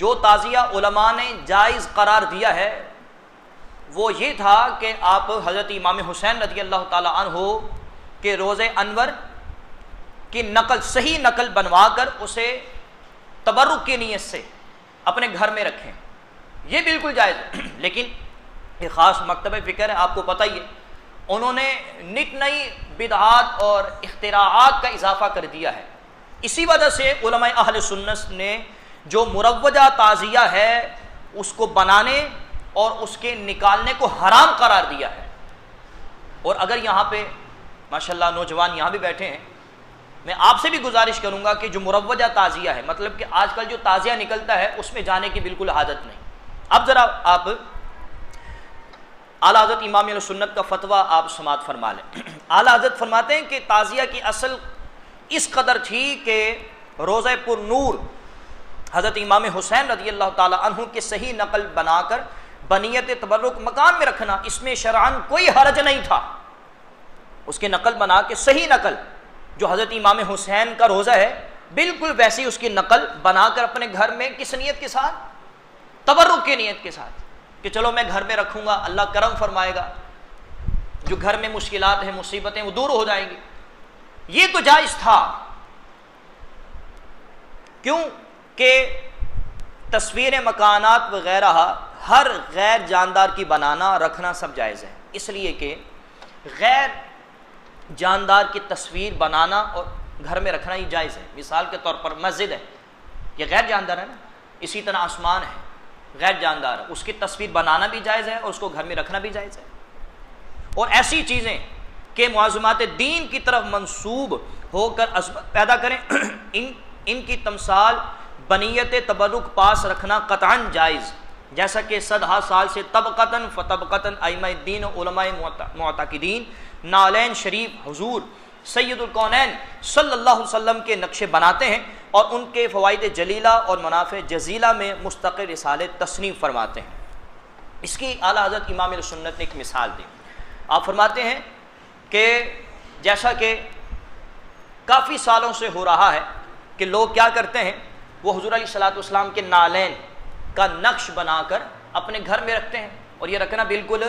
جو تعزیہ علماء نے جائز قرار دیا ہے وہ یہ تھا کہ آپ حضرت امام حسین رضی اللہ تعالیٰ عنہ کے روزے انور کی نقل، صحیح نقل بنوا کر اسے تبرک کی نیت سے اپنے گھر میں رکھیں، یہ بالکل جائز ہے۔ لیکن ایک خاص مکتبہ فکر ہے، آپ کو پتہ ہی ہے، انہوں نے نت نئی بدعات اور اختراعات کا اضافہ کر دیا ہے۔ اسی وجہ سے علماء اہل سنت نے جو مروجہ تعزیہ ہے اس کو بنانے اور اس کے نکالنے کو حرام قرار دیا ہے۔ اور اگر یہاں پہ ماشاءاللہ نوجوان یہاں بھی بیٹھے ہیں، میں آپ سے بھی گزارش کروں گا کہ جو مروجہ تعزیہ ہے، مطلب کہ آج کل جو تعزیہ نکلتا ہے اس میں جانے کی بالکل حاجت نہیں۔ اب ذرا آپ اعلیٰ حضرت امام اہل سنت کا فتویٰ آپ سماعت فرما لیں۔ اعلیٰ حضرت فرماتے ہیں کہ تعزیہ کی اصل اس قدر تھی کہ روزہ پر نور حضرت امام حسین رضی اللہ تعالیٰ عنہ کے صحیح نقل بنا کر بنیت تبرک مکان میں رکھنا، اس میں شرعاً کوئی حرج نہیں تھا۔ اس کے نقل بنا کے صحیح نقل جو حضرت امام حسین کا روزہ ہے بالکل ویسی اس کی نقل بنا کر اپنے گھر میں کس نیت کے ساتھ؟ تبرک کی نیت کے ساتھ، کہ چلو میں گھر میں رکھوں گا، اللہ کرم فرمائے گا، جو گھر میں مشکلات ہیں مصیبتیں وہ دور ہو جائیں گی۔ یہ تو جائز تھا، کیوں کہ تصویر مکانات وغیرہ ہر غیر جاندار کی بنانا رکھنا سب جائز ہے، اس لیے کہ غیر جاندار کی تصویر بنانا اور گھر میں رکھنا ہی جائز ہے۔ مثال کے طور پر مسجد ہے، یہ غیر جاندار ہے نا، اسی طرح آسمان ہے غیر جاندار ہے، اس کی تصویر بنانا بھی جائز ہے اور اس کو گھر میں رکھنا بھی جائز ہے۔ اور ایسی چیزیں کہ معظمات دین کی طرف منسوب ہو کر عظمت پیدا کریں، ان کی تمثال بنیت تبرک پاس رکھنا قطعاً جائز، جیسا کہ صدہا سال سے طبقتاً فتبقتاً ائمہ دین و علماء معتقدین نالین شریف حضور سید الکونین صلی اللہ علیہ وسلم کے نقشے بناتے ہیں اور ان کے فوائد جلیلہ اور منافع جزیلہ میں مستقل رسالے تصنیف فرماتے ہیں۔ اس کی اعلیٰ حضرت امام اہل سنت نے ایک مثال دی۔ آپ فرماتے ہیں کہ جیسا کہ کافی سالوں سے ہو رہا ہے کہ لوگ کیا کرتے ہیں، وہ حضور علیہ الصلوۃ والسلام کے نالین کا نقش بنا کر اپنے گھر میں رکھتے ہیں، اور یہ رکھنا بالکل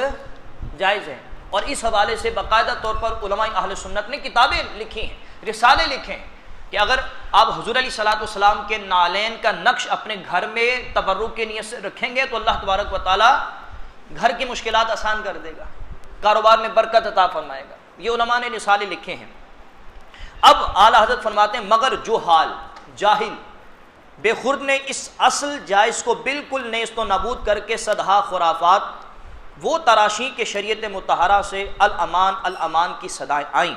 جائز ہے۔ اور اس حوالے سے باقاعدہ طور پر علماء اہل سنت نے کتابیں لکھی ہیں، رسالے لکھے ہیں کہ اگر آپ حضور علیہ الصلوۃ والسلام کے نالین کا نقش اپنے گھر میں تبرک کی نیت سے رکھیں گے تو اللہ تبارک و تعالیٰ گھر کی مشکلات آسان کر دے گا، کاروبار میں برکت عطا فرمائے گا۔ یہ علماء نے رسالے لکھے ہیں۔ اب اعلیٰ حضرت فرماتے ہیں مگر جو حال جاہل بے خرد نے اس اصل جائز کو بالکل نیست و نابود کر کے صدہا خرافات وہ تراشی کے شریعت مطہرہ سے الامان الامان کی صدائیں آئیں۔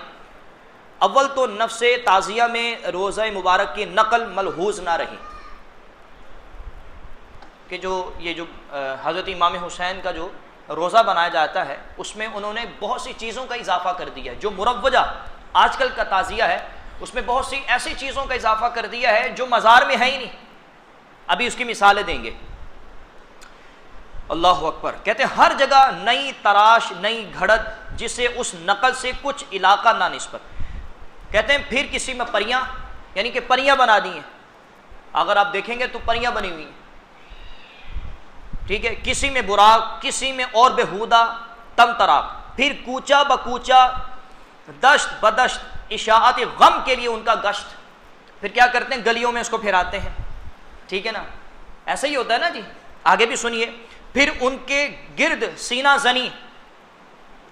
اول تو نفس تعزیہ میں روزہ مبارک کی نقل ملحوظ نہ رہی کہ یہ جو حضرت امام حسین کا جو روزہ بنایا جاتا ہے اس میں انہوں نے بہت سی چیزوں کا اضافہ کر دیا ہے۔ جو مروجہ آج کل کا تعزیہ ہے اس میں بہت سی ایسی چیزوں کا اضافہ کر دیا ہے جو مزار میں ہے ہی نہیں۔ ابھی اس کی مثالیں دیں گے۔ اللہ اکبر، کہتے ہیں ہر جگہ نئی تراش نئی گھڑت جسے اس نقل سے کچھ علاقہ نہ نسبت۔ کہتے ہیں پھر کسی میں پریاں، یعنی کہ پریاں بنا دی ہیں، اگر آپ دیکھیں گے تو پریاں بنی ہوئی ہیں، ٹھیک ہے، کسی میں براق، کسی میں اور بےہودہ تم تراق، پھر کوچہ بکوچہ دشت بدشت اشاعت غم کے لیے ان کا گشت، پھر کیا کرتے ہیں گلیوں میں اس کو پھراتے ہیں، ٹھیک ہے نا، ایسا ہی ہوتا ہے نا جی۔ آگے بھی سنیے، پھر ان کے گرد سینہ زنی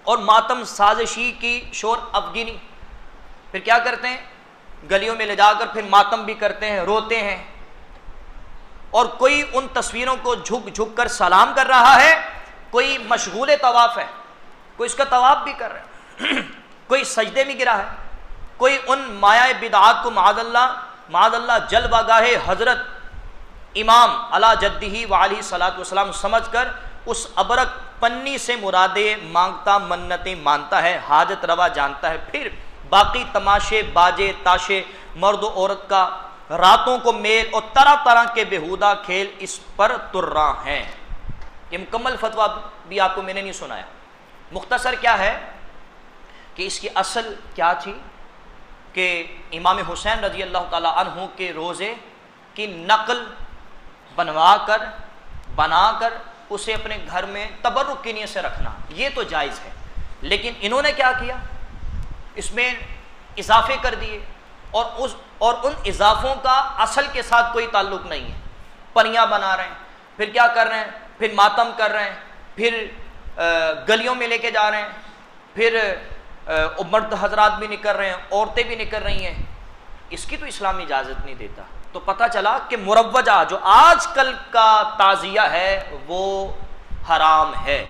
اور ماتم سازشی کی شور افغینی، پھر کیا کرتے ہیں گلیوں میں لے جا کر پھر ماتم بھی کرتے ہیں، روتے ہیں، اور کوئی ان تصویروں کو جھک جھک کر سلام کر رہا ہے، کوئی مشغول طواف ہے، کوئی اس کا طواف بھی کر رہا ہے، کوئی سجدے میں گرا ہے، کوئی ان مایہ بدعات کو معاذ اللہ جلوہ گاہ حضرت امام علی جدہ وعلیہ الصلوۃ والسلام سمجھ کر اس ابرک پنی سے مرادیں مانگتا، منتیں مانتا ہے، حاجت روا جانتا ہے، پھر باقی تماشے باجے تاشے مرد و عورت کا راتوں کو میل اور طرح طرح کے بےہودہ کھیل اس پر ترا ہیں۔ یہ مکمل فتویٰ بھی آپ کو میں نے نہیں سنایا، مختصر کیا ہے کہ اس کی اصل کیا تھی کہ امام حسین رضی اللہ تعالیٰ عنہ کے روزے کی نقل بنا کر اسے اپنے گھر میں تبرک کی نیت سے رکھنا، یہ تو جائز ہے۔ لیکن انہوں نے کیا کیا، اس میں اضافے کر دیے، اور ان اضافوں کا اصل کے ساتھ کوئی تعلق نہیں ہے۔ پریاں بنا رہے ہیں، پھر کیا کر رہے ہیں، پھر ماتم کر رہے ہیں، پھر گلیوں میں لے کے جا رہے ہیں، پھر مرد حضرات بھی نکل رہے ہیں، عورتیں بھی نکل رہی ہیں، اس کی تو اسلام اجازت نہیں دیتا۔ تو پتہ چلا کہ مروجہ جو آج کل کا تعزیہ ہے وہ حرام ہے۔